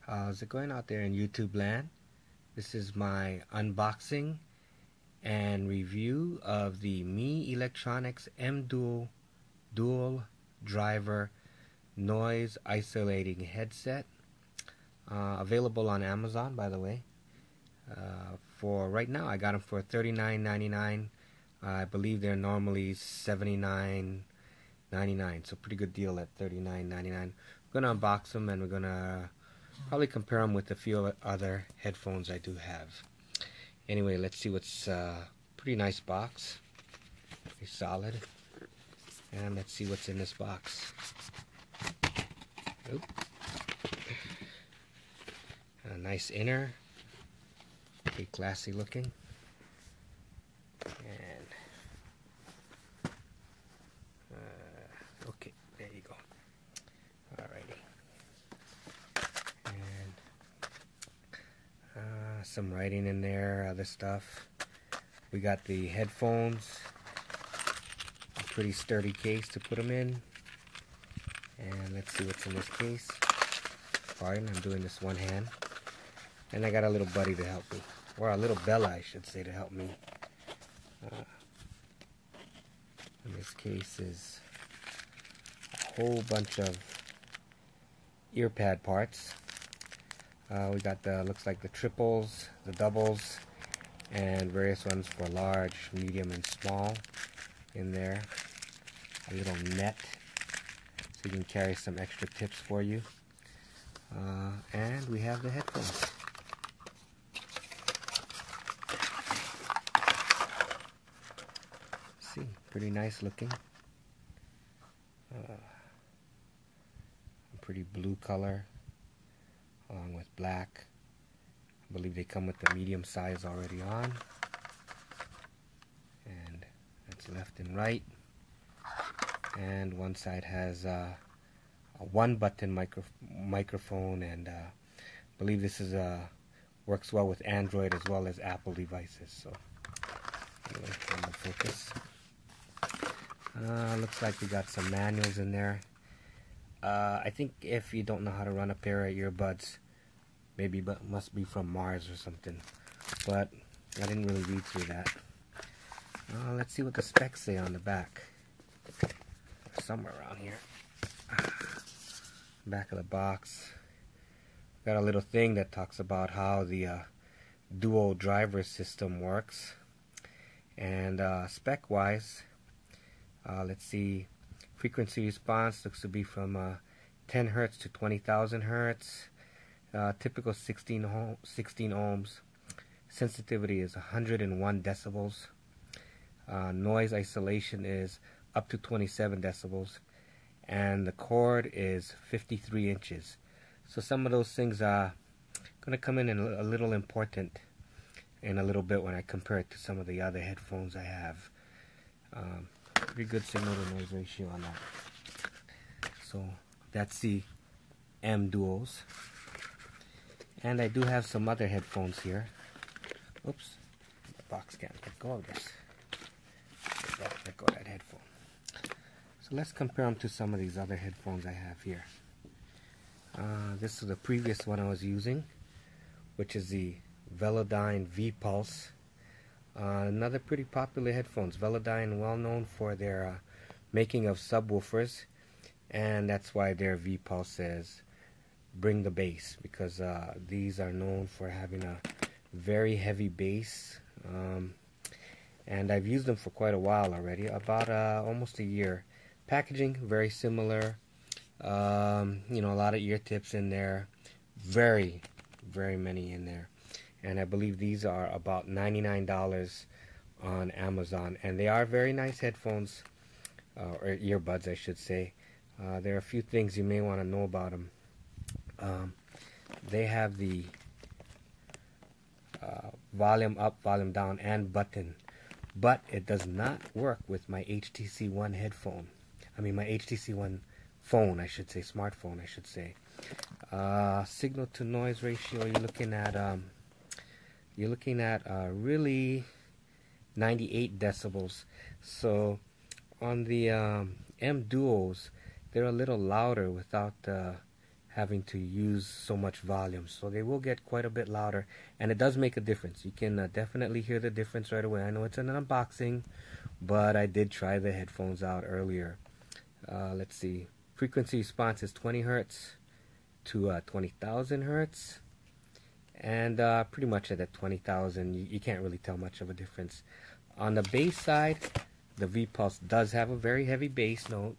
How's it going out there in YouTube land? This is my unboxing and review of the MeElectronics M dual driver noise isolating headset, available on Amazon, by the way. For right now, I got them for $39.99. I believe they're normally $79.99, so pretty good deal at $39.99. We're gonna unbox them and we're gonna probably compare them with a few other headphones I do have. Anyway, let's see what's pretty nice box, pretty solid, and let's see what's in this box. Oop. A nice inner, pretty classy looking, and okay, there you go. Alrighty. Some writing in there, other stuff. We got the headphones, a pretty sturdy case to put them in, and let's see what's in this case. Pardon, I'm doing this one hand. And I got a little buddy to help me, or a little Bella I should say, to help me. In this case is a whole bunch of ear pad parts. We got the, looks like the triples, the doubles, and various ones for large, medium, and small in there. A little net so you can carry some extra tips for you. And we have the headphones. See, pretty nice looking. Pretty blue color, along with black. I believe they come with the medium size already on, and that's left and right. And one side has a one button microphone, and I believe this is works well with Android as well as Apple devices. So anyway, on the focus, looks like we got some manuals in there. I think if you don't know how to run a pair of earbuds, maybe must be from Mars or something, but I didn't really read through that. Let's see what the specs say on the back. Somewhere around here. Back of the box. Got a little thing that talks about how the dual driver system works. And spec wise, let's see. Frequency response looks to be from 10 Hertz to 20,000 Hertz. Typical 16 ohms. Sensitivity is 101 decibels. Noise isolation is up to 27 decibels. And the cord is 53 inches. So some of those things are going to come in a little important in a little bit when I compare it to some of the other headphones I have. Pretty good signal to noise ratio on that. So that's the M duals. And I do have some other headphones here. Oops, the box can't let go of this. Let go of that headphone. So let's compare them to some of these other headphones I have here. This is the previous one I was using, which is the Velodyne V-Pulse. Another pretty popular headphones. Velodyne, well known for their making of subwoofers, and that's why their V-Pulse says bring the bass, because these are known for having a very heavy bass, and I've used them for quite a while already, about almost a year. Packaging very similar, you know, a lot of ear tips in there, very many in there. And I believe these are about $99 on Amazon. And they are very nice headphones, or earbuds I should say. There are a few things you may want to know about them. They have the volume up, volume down, and button. But it does not work with my HTC One headphone. I mean my HTC One phone, I should say, smartphone I should say. Signal to noise ratio, you're looking at really 98 decibels. So on the M duos, they're a little louder without having to use so much volume. So they will get quite a bit louder, and it does make a difference. You can definitely hear the difference right away. I know it's an unboxing, but I did try the headphones out earlier. Let's see. Frequency response is 20 hertz to 20,000 hertz. And pretty much at that 20,000, you can't really tell much of a difference. On the bass side, the V-Pulse does have a very heavy bass note.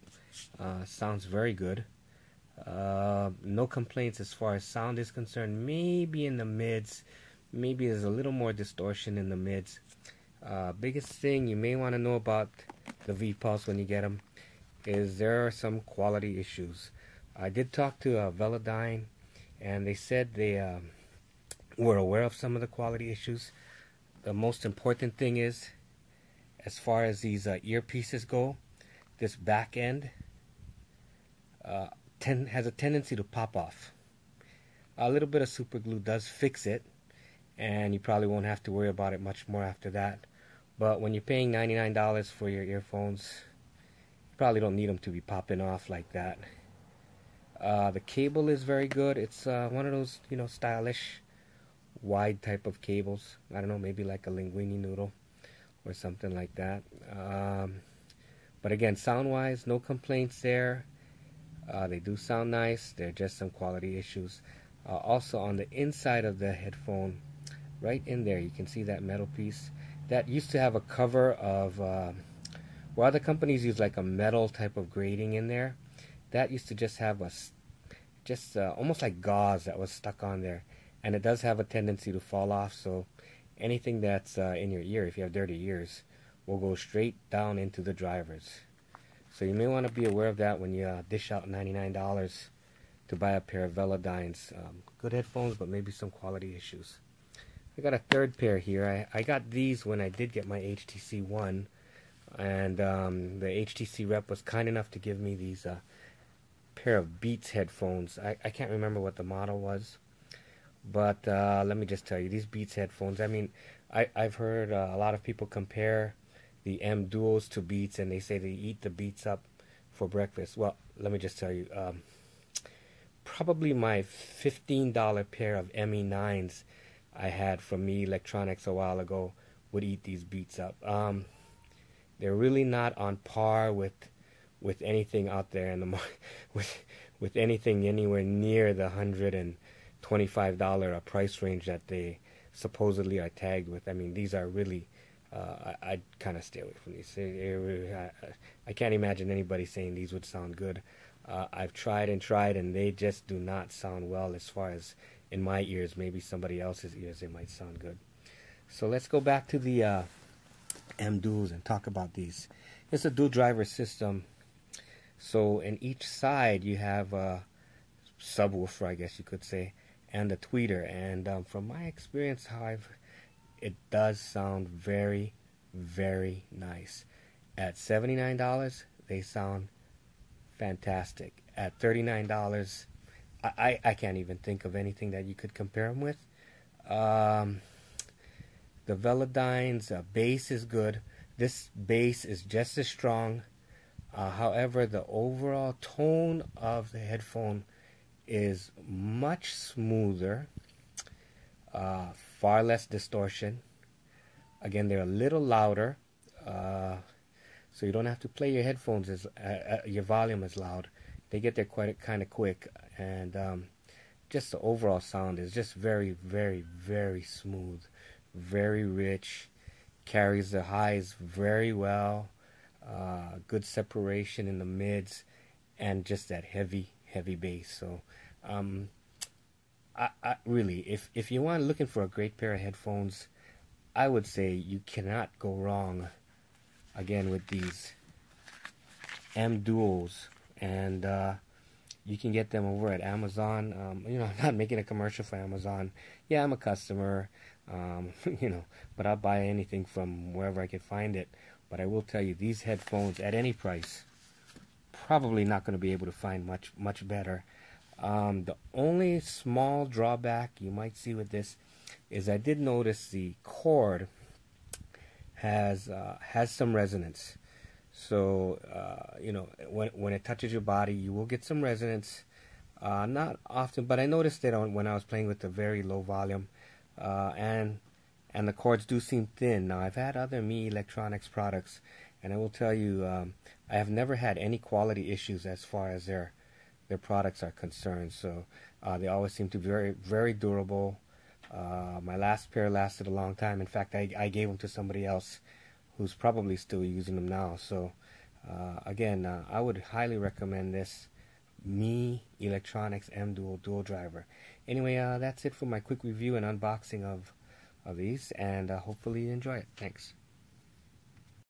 Sounds very good. No complaints as far as sound is concerned. Maybe in the mids, maybe there's a little more distortion in the mids. Biggest thing you may want to know about the V-Pulse when you get them is there are some quality issues. I did talk to Velodyne, and they said they were aware of some of the quality issues. The most important thing is, as far as these earpieces go, this back end has a tendency to pop off. A little bit of super glue does fix it, and you probably won't have to worry about it much more after that. But when you're paying $99 for your earphones, you probably don't need them to be popping off like that. The cable is very good. It's one of those, stylish wide type of cables. I don't know, maybe like a linguine noodle or something like that. But again, sound wise, no complaints there. They do sound nice. They're just some quality issues. Also on the inside of the headphone, right in there, you can see that metal piece that used to have a cover of where other companies use like a metal type of grating in there. That used to just have almost like gauze that was stuck on there. And it does have a tendency to fall off, so anything that's in your ear, if you have dirty ears, will go straight down into the drivers. So you may want to be aware of that when you dish out $99 to buy a pair of Velodynes. Good headphones, but maybe some quality issues. I got a third pair here. I got these when I did get my HTC One, and the HTC rep was kind enough to give me these pair of Beats headphones. I can't remember what the model was. But let me just tell you, these Beats headphones, I mean, I've heard a lot of people compare the M Duos to Beats, and they say they eat the Beats up for breakfast. Well, let me just tell you, probably my $15 pair of ME9s I had from MeElectronics a while ago would eat these Beats up. They're really not on par with anything out there in the with anything anywhere near the $125 price range that they supposedly are tagged with. I mean, these are really, I'd kind of stay away from these. I can't imagine anybody saying these would sound good. I've tried and they just do not sound well as far as in my ears. Maybe somebody else's ears, they might sound good. So let's go back to the M Duos and talk about these. It's a dual driver system. So in each side you have a subwoofer, I guess you could say, and a tweeter. And from my experience, it does sound very, very nice. At $79, they sound fantastic. At $39, I can't even think of anything that you could compare them with. The Velodyne's bass is good. This bass is just as strong. However, the overall tone of the headphone is much smoother, far less distortion. Again, they're a little louder, so you don't have to play your headphones your volume as loud. They get there kind of quick, and just the overall sound is just very, very, very smooth, very rich, carries the highs very well, good separation in the mids, and just that heavy bass. So I really, if you want looking for a great pair of headphones, I would say you cannot go wrong again with these M Duos, and you can get them over at Amazon. I'm not making a commercial for Amazon. Yeah, I'm a customer, but I'll buy anything from wherever I can find it. But I will tell you, these headphones at any price, probably not going to be able to find much better. The only small drawback you might see with this is I did notice the cord has some resonance. So when it touches your body, you will get some resonance. Not often, but I noticed it when I was playing with the very low volume, and the chords do seem thin. Now I've had other MeElectronics products, and I will tell you, I have never had any quality issues as far as their products are concerned. So they always seem to be very durable. My last pair lasted a long time. In fact, I gave them to somebody else who's probably still using them now. So again, I would highly recommend this MeElectronics M Dual Driver. Anyway, that's it for my quick review and unboxing of these, and hopefully you enjoy it. Thanks.